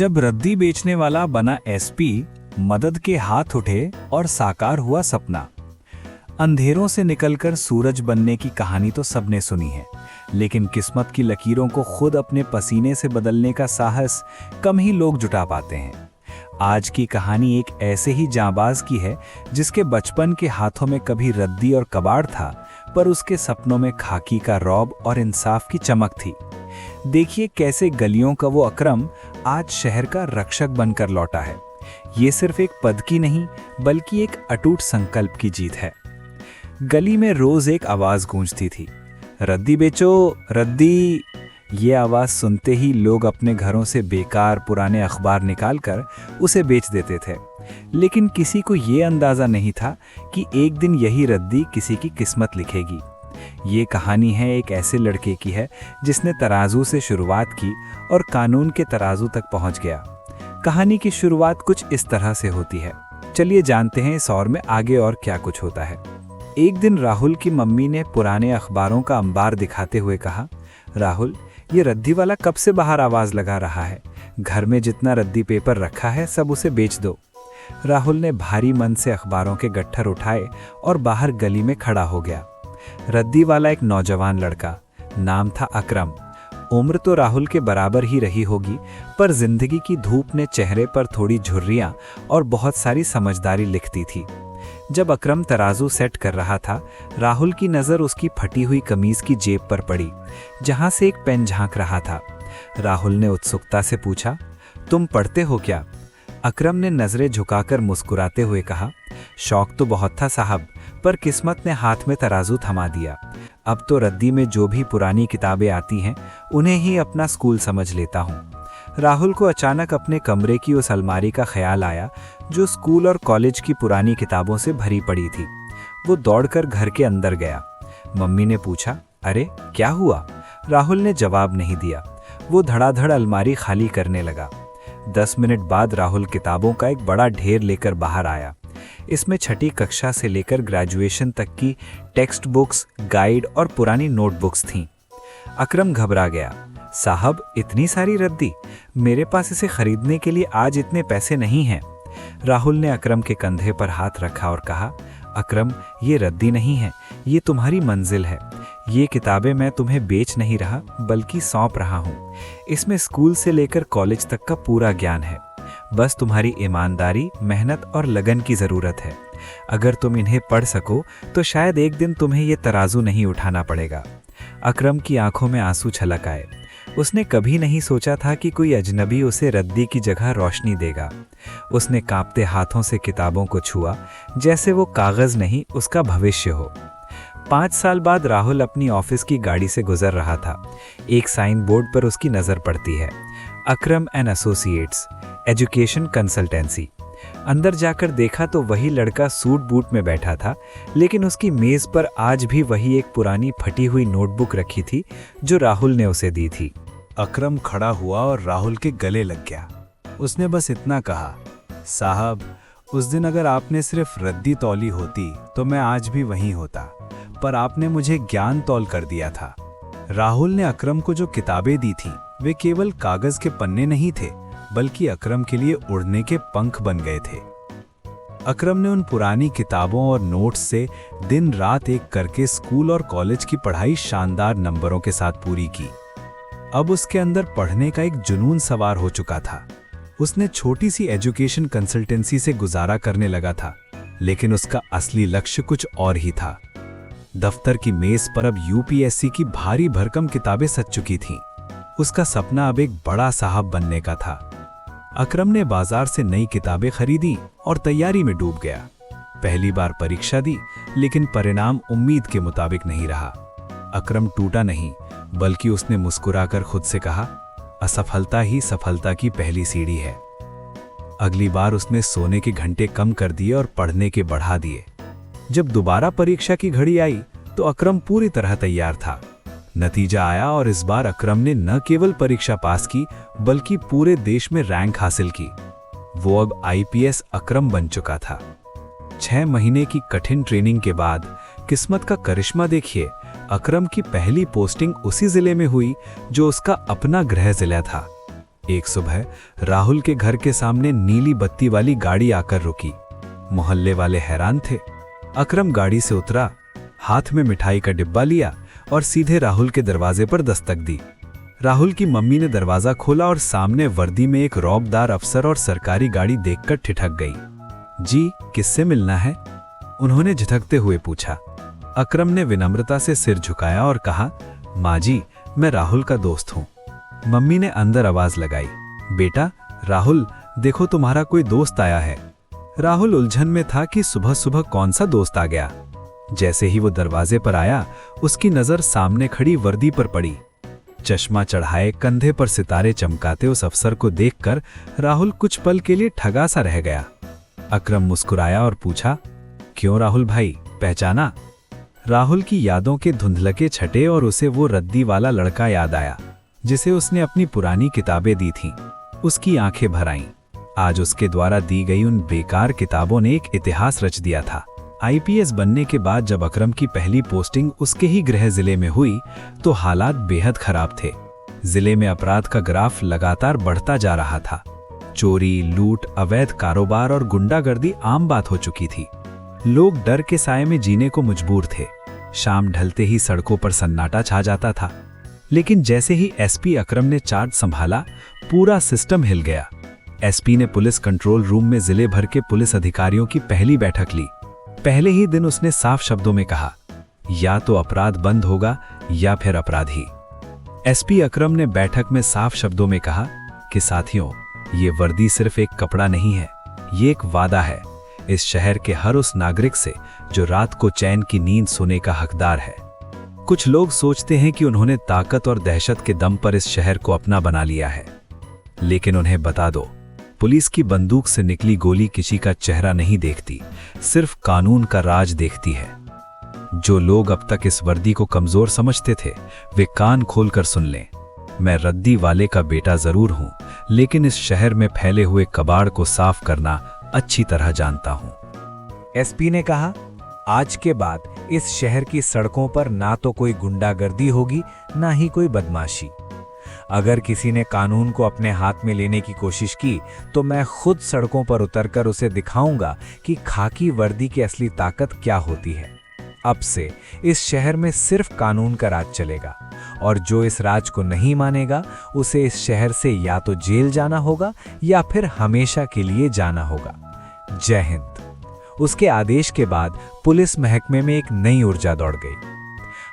जब रद्दी बेचने वाला बना एसपी, मदद के हाथ उठे और साकार हुआ सपना। अंधेरों से निकलकर सूरज बनने की कहानी तो सबने सुनी है, लेकिन किस्मत की लकीरों को खुद अपने पसीने से बदलने का साहस कम ही लोग जुटा पाते हैं। आज की कहानी एक ऐसे ही जांबाज की है जिसके बचपन के हाथों में कभी रद्दी और कबाड़ था, पर उसके सपनों में खाकी का रौब और इंसाफ की चमक थी। देखिए कैसे गलियों का वो अकरम आज शहर का रक्षक बनकर लौटा है। ये सिर्फ एक पद की नहीं, बल्कि एक अटूट संकल्प की जीत है। गली में रोज एक आवाज गूंजती थी, रद्दी बेचो रद्दी। ये आवाज सुनते ही लोग अपने घरों से बेकार पुराने अखबार निकालकर उसे बेच देते थे, लेकिन किसी को ये अंदाजा नहीं था कि एक दिन यही रद्दी किसी की किस्मत लिखेगी। ये कहानी है एक ऐसे लड़के की है जिसने तराजू से शुरुआत की और कानून के तराजू तक पहुंच गया। कहानी की शुरुआत कुछ इस तरह से होती है। चलिए जानते हैं इस और में आगे और क्या कुछ होता है। एक दिन राहुल की मम्मी ने पुराने अखबारों का अंबार दिखाते हुए कहा, राहुल, ये रद्दी वाला कब से बाहर आवाज लगा रहा है। घर में जितना रद्दी पेपर रखा है सब उसे बेच दो। राहुल ने भारी मन से अखबारों के गट्ठर उठाए और बाहर गली में खड़ा हो गया। रद्दी वाला एक नौजवान लड़का, नाम था अकरम। उम्र तो राहुल के बराबर ही रही होगी, पर जिंदगी की धूप ने चेहरे पर थोड़ी झुर्रियां और बहुत सारी समझदारी लिखती थी। जब अकरम तराजू सेट कर रहा था, राहुल की नज़र उसकी फटी हुई कमीज की जेब पर पड़ी, जहां से एक पेन झांक रहा था। राहुल ने उत्सुकता से पूछा, तुम पढ़ते हो क्या? अकरम ने नजरें झुकाकर मुस्कुराते हुए कहा, शौक तो बहुत था साहब, पर किस्मत ने हाथ में तराजू थमा दिया। अब तो रद्दी में जो भी पुरानी किताबें आती हैं उन्हें ही अपना स्कूल समझ लेता हूँ। राहुल को अचानक अपने कमरे की उस अलमारी का ख्याल आया जो स्कूल और कॉलेज की पुरानी किताबों से भरी पड़ी थी। वो दौड़कर घर के अंदर गया। मम्मी ने पूछा, अरे क्या हुआ? राहुल ने जवाब नहीं दिया। वो धड़ाधड़ अलमारी खाली करने लगा। 10 मिनट बाद राहुल किताबों का एक बड़ा ढेर लेकर बाहर आया। इसमें छठी कक्षा से लेकर ग्रेजुएशन तक की टेक्स्ट बुक्स, गाइड और पुरानी नोटबुक्स थीं। अकरम घबरा गया, साहब इतनी सारी रद्दी, मेरे पास इसे खरीदने के लिए आज इतने पैसे नहीं हैं। राहुल ने अकरम के कंधे पर हाथ रखा और कहा, अकरम, ये रद्दी नहीं है, ये तुम्हारी मंजिल है। ये किताबें मैं तुम्हें बेच नहीं रहा, बल्कि सौंप रहा हूँ। इसमें स्कूल से लेकर कॉलेज तक का पूरा ज्ञान है। बस तुम्हारी ईमानदारी, मेहनत और लगन की ज़रूरत है। अगर तुम इन्हें पढ़ सको तो शायद एक दिन तुम्हें ये तराजू नहीं उठाना पड़ेगा। अकरम की आंखों में आंसू छलक आए। उसने कभी नहीं सोचा था कि कोई अजनबी उसे रद्दी की जगह रोशनी देगा। उसने कांपते हाथों से किताबों को छुआ, जैसे वो कागज़ नहीं, उसका भविष्य हो। 5 साल बाद राहुल अपनी ऑफिस की गाड़ी से गुजर रहा था। एक साइन बोर्ड पर उसकी नज़र पड़ती है, अकरम एंड एसोसिएट्स, एजुकेशन कंसल्टेंसी। अंदर जाकर देखा तो वही लड़का सूट बूट में बैठा था, लेकिन उसकी मेज पर आज भी वही एक पुरानी फटी हुई नोटबुक रखी थी जो राहुल ने उसे दी थी। अकरम खड़ा हुआ और राहुल के गले लग गया। उसने बस इतना कहा, साहब, उस दिन अगर आपने सिर्फ रद्दी तौली होती तो मैं आज भी वहीं होता, पर आपने मुझे ज्ञान तौल कर दिया था। राहुल ने अकरम को जो किताबें दी थीं, वे केवल कागज के पन्ने नहीं थे, बल्कि अकरम के लिए उड़ने के पंख बन गए थे। अकरम ने उन पुरानी किताबों और नोट्स से दिन रात एक करके स्कूल और कॉलेज की पढ़ाई शानदार नंबरों के साथ पूरी की। अब उसके अंदर पढ़ने का एक जुनून सवार हो चुका था। उसने छोटी सी एजुकेशन कंसल्टेंसी से गुजारा करने लगा था, लेकिन उसका असली लक्ष्य कुछ और ही था। दफ्तर की मेज पर अब यूपीएससी की भारी भरकम किताबें सज चुकी थीं। उसका सपना अब एक बड़ा साहब बनने का था। अकरम ने बाजार से नई किताबें खरीदी और तैयारी में डूब गया। पहली बार परीक्षा दी, लेकिन परिणाम उम्मीद के मुताबिक नहीं रहा। अकरम टूटा नहीं, बल्कि उसने मुस्कुराकर खुद से कहा, असफलता ही सफलता की पहली सीढ़ी है। अगली बार उसने सोने के घंटे कम कर दिए और पढ़ने के बढ़ा दिए। जब दोबारा परीक्षा की घड़ी आई तो अकरम पूरी तरह तैयार था। नतीजा आया और इस बार अकरम ने न केवल परीक्षा पास की, बल्कि पूरे देश में रैंक हासिल की। वो अब आईपीएस अकरम बन चुका था। 6 महीने की कठिन ट्रेनिंग के बाद किस्मत का करिश्मा देखिए, अकरम की पहली पोस्टिंग उसी जिले में हुई जो उसका अपना गृह जिला था। एक सुबह राहुल के घर के सामने नीली बत्ती वाली गाड़ी आकर रुकी। मोहल्ले वाले हैरान थे। अकरम गाड़ी से उतरा, हाथ में मिठाई का डिब्बा लिया और सीधे राहुल के दरवाजे पर दस्तक दी। राहुल की मम्मी ने दरवाजा खोला और सामने वर्दी में एक रौबदार अफसर और सरकारी गाड़ी देखकर ठिठक गई। जी, किससे मिलना है? उन्होंने झिझकते हुए पूछा। अकरम ने विनम्रता से सिर झुकाया और कहा, माँ जी, मैं राहुल का दोस्त हूँ। मम्मी ने अंदर आवाज लगाई, बेटा राहुल, देखो तुम्हारा कोई दोस्त आया है। राहुल उलझन में था कि सुबह सुबह कौन सा दोस्त आ गया। जैसे ही वो दरवाजे पर आया, उसकी नजर सामने खड़ी वर्दी पर पड़ी। चश्मा चढ़ाए, कंधे पर सितारे चमकाते उस अफसर को देखकर राहुल कुछ पल के लिए ठगा सा रह गया। अकरम मुस्कुराया और पूछा, क्यों राहुल भाई, पहचाना? राहुल की यादों के धुंधलके छटे और उसे वो रद्दी वाला लड़का याद आया जिसे उसने अपनी पुरानी किताबें दी थीं। उसकी आंखें भर आईं। आज उसके द्वारा दी गई उन बेकार किताबों ने एक इतिहास रच दिया था। आईपीएस बनने के बाद जब अकरम की पहली पोस्टिंग उसके ही गृह जिले में हुई तो हालात बेहद खराब थे। जिले में अपराध का ग्राफ लगातार बढ़ता जा रहा था। चोरी, लूट, अवैध कारोबार और गुंडागर्दी आम बात हो चुकी थी। लोग डर के साए में जीने को मजबूर थे। शाम ढलते ही सड़कों पर सन्नाटा छा जाता था। लेकिन जैसे ही एसपी अकरम ने चार्ज संभाला, पूरा सिस्टम हिल गया। एसपी ने पुलिस कंट्रोल रूम में जिले भर के पुलिस अधिकारियों की पहली बैठक ली। पहले ही दिन उसने साफ शब्दों में कहा, या तो अपराध बंद होगा या फिर अपराधी। एसपी अकरम ने बैठक में साफ शब्दों में कहा कि साथियों, ये वर्दी सिर्फ एक कपड़ा नहीं है, ये एक वादा है इस शहर के हर उस नागरिक से जो रात को चैन की नींद सोने का हकदार है। कुछ लोग सोचते हैं कि उन्होंने ताकत और दहशत के दम पर इस शहर को अपना बना लिया है, लेकिन उन्हें बता दो, पुलिस की बंदूक से निकली गोली किसी का चेहरा नहीं देखती, सिर्फ कानून का राज देखती है। जो लोग अब तक इस वर्दी को कमजोर समझते थे, वे कान खोलकर सुन लें। मैं रद्दी वाले का बेटा जरूर हूं, लेकिन इस शहर में फैले हुए कबाड़ को साफ करना अच्छी तरह जानता हूं। एसपी ने कहा, आज के बाद इस शहर की सड़कों पर ना तो कोई गुंडागर्दी होगी, ना ही कोई बदमाशी। अगर किसी ने कानून को अपने हाथ में लेने की कोशिश की तो मैं खुद सड़कों पर उतरकर उसे दिखाऊंगा कि खाकी वर्दी की असली ताकत क्या होती है। अब से इस शहर में सिर्फ कानून का राज चलेगा और जो इस राज को नहीं मानेगा उसे इस शहर से या तो जेल जाना होगा या फिर हमेशा के लिए जाना होगा। जय हिंद। उसके आदेश के बाद पुलिस महकमे में एक नई ऊर्जा दौड़ गई।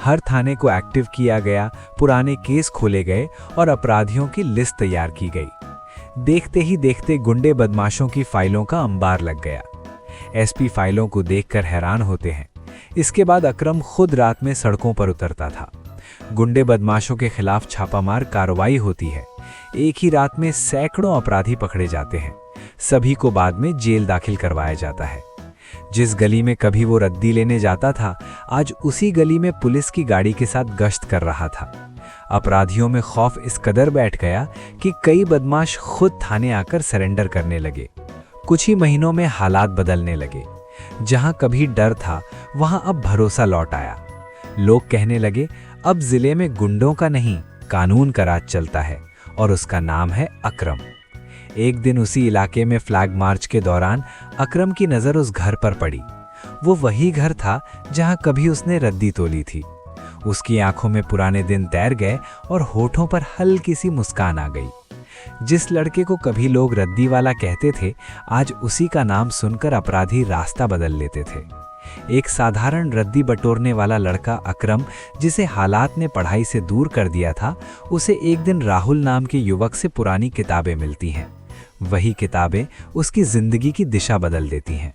हर थाने को एक्टिव किया गया, पुराने केस खोले गए और अपराधियों की लिस्ट तैयार की गई। देखते ही देखते गुंडे बदमाशों की फाइलों का अंबार लग गया। एसपी फाइलों को देखकर हैरान होते हैं। इसके बाद अकरम खुद रात में सड़कों पर उतरता था। गुंडे बदमाशों के खिलाफ छापामार कार्रवाई होती है। एक ही रात में सैकड़ों अपराधी पकड़े जाते हैं। सभी को बाद में जेल दाखिल करवाया जाता है। जिस गली में कभी वो रद्दी लेने जाता था, आज उसी गली में पुलिस की गाड़ी के साथ गश्त कर रहा था। अपराधियों में खौफ इस कदर बैठ गया कि कई बदमाश खुद थाने आकर सरेंडर करने लगे। कुछ ही महीनों में हालात बदलने लगे। जहां कभी डर था, वहां अब भरोसा लौट आया। लोग कहने लगे, अब जिले में गुंडों का नहीं, कानून का राज चलता है और उसका नाम है अकरम। एक दिन उसी इलाके में फ्लैग मार्च के दौरान अकरम की नज़र उस घर पर पड़ी। वो वही घर था जहां कभी उसने रद्दी तोली थी। उसकी आंखों में पुराने दिन तैर गए और होठों पर हल्की सी मुस्कान आ गई। जिस लड़के को कभी लोग रद्दी वाला कहते थे, आज उसी का नाम सुनकर अपराधी रास्ता बदल लेते थे। एक साधारण रद्दी बटोरने वाला लड़का अकरम, जिसे हालात ने पढ़ाई से दूर कर दिया था, उसे एक दिन राहुल नाम के युवक से पुरानी किताबें मिलती हैं। वही किताबें उसकी जिंदगी की दिशा बदल देती हैं।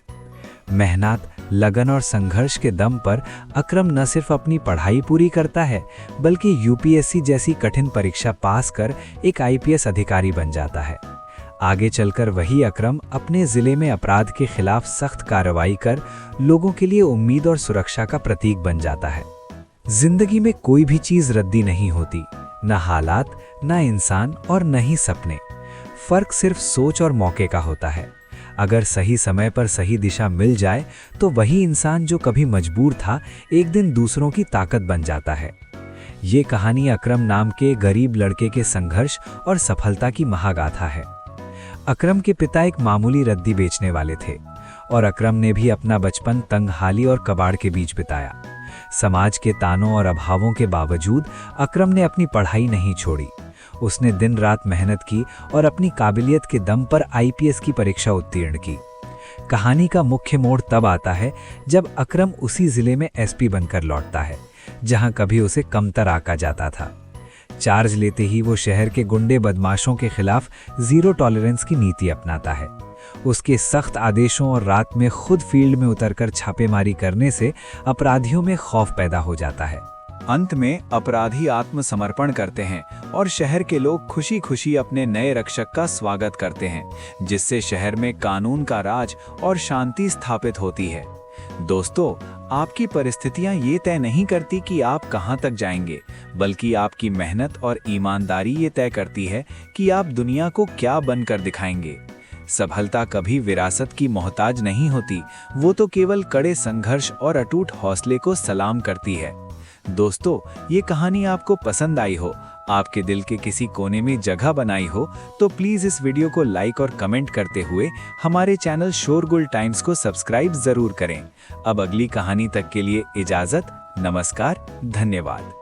मेहनत, लगन और संघर्ष के दम पर अकरम न सिर्फ अपनी पढ़ाई पूरी करता है, बल्कि यूपीएससी जैसी कठिन परीक्षा पास कर एक आईपीएस अधिकारी बन जाता है। आगे चलकर वही अकरम अपने जिले में अपराध के खिलाफ सख्त कार्रवाई कर लोगों के लिए उम्मीद और सुरक्षा का प्रतीक बन जाता है। जिंदगी में कोई भी चीज रद्दी नहीं होती, न हालात, न इंसान और न ही सपने। फर्क सिर्फ सोच और मौके का होता है। अगर सही समय पर सही दिशा मिल जाए तो वही इंसान जो कभी मजबूर था, एक दिन दूसरों की ताकत बन जाता है। ये कहानी अकरम नाम के गरीब लड़के के संघर्ष और सफलता की महागाथा है। अकरम के पिता एक मामूली रद्दी बेचने वाले थे और अकरम ने भी अपना बचपन तंगहाली और कबाड़ के बीच बिताया। समाज के तानों और अभावों के बावजूद अकरम ने अपनी पढ़ाई नहीं छोड़ी। उसने दिन रात मेहनत की और अपनी काबिलियत के दम पर आईपीएस की परीक्षा उत्तीर्ण की। कहानी का मुख्य मोड़ तब आता है जब अकरम उसी जिले में एसपी बनकर लौटता है जहां कभी उसे कमतर आका जाता था। चार्ज लेते ही वो शहर के गुंडे बदमाशों के खिलाफ जीरो टॉलरेंस की नीति अपनाता है। उसके सख्त आदेशों और रात में खुद फील्ड में उतरकर छापेमारी करने से अपराधियों में खौफ पैदा हो जाता है। अंत में अपराधी आत्मसमर्पण करते हैं और शहर के लोग खुशी खुशी अपने नए रक्षक का स्वागत करते हैं, जिससे शहर में कानून का राज और शांति स्थापित होती है। दोस्तों, आपकी परिस्थितियां ये तय नहीं करती कि आप कहां तक जाएंगे, बल्कि आपकी मेहनत और ईमानदारी ये तय करती है कि आप दुनिया को क्या बनकर दिखाएंगे। सफलता कभी विरासत की मोहताज नहीं होती, वो तो केवल कड़े संघर्ष और अटूट हौसले को सलाम करती है। दोस्तों, ये कहानी आपको पसंद आई हो, आपके दिल के किसी कोने में जगह बनाई हो, तो प्लीज़ इस वीडियो को लाइक और कमेंट करते हुए हमारे चैनल शोरगुल टाइम्स को सब्सक्राइब जरूर करें। अब अगली कहानी तक के लिए इजाज़त। नमस्कार, धन्यवाद।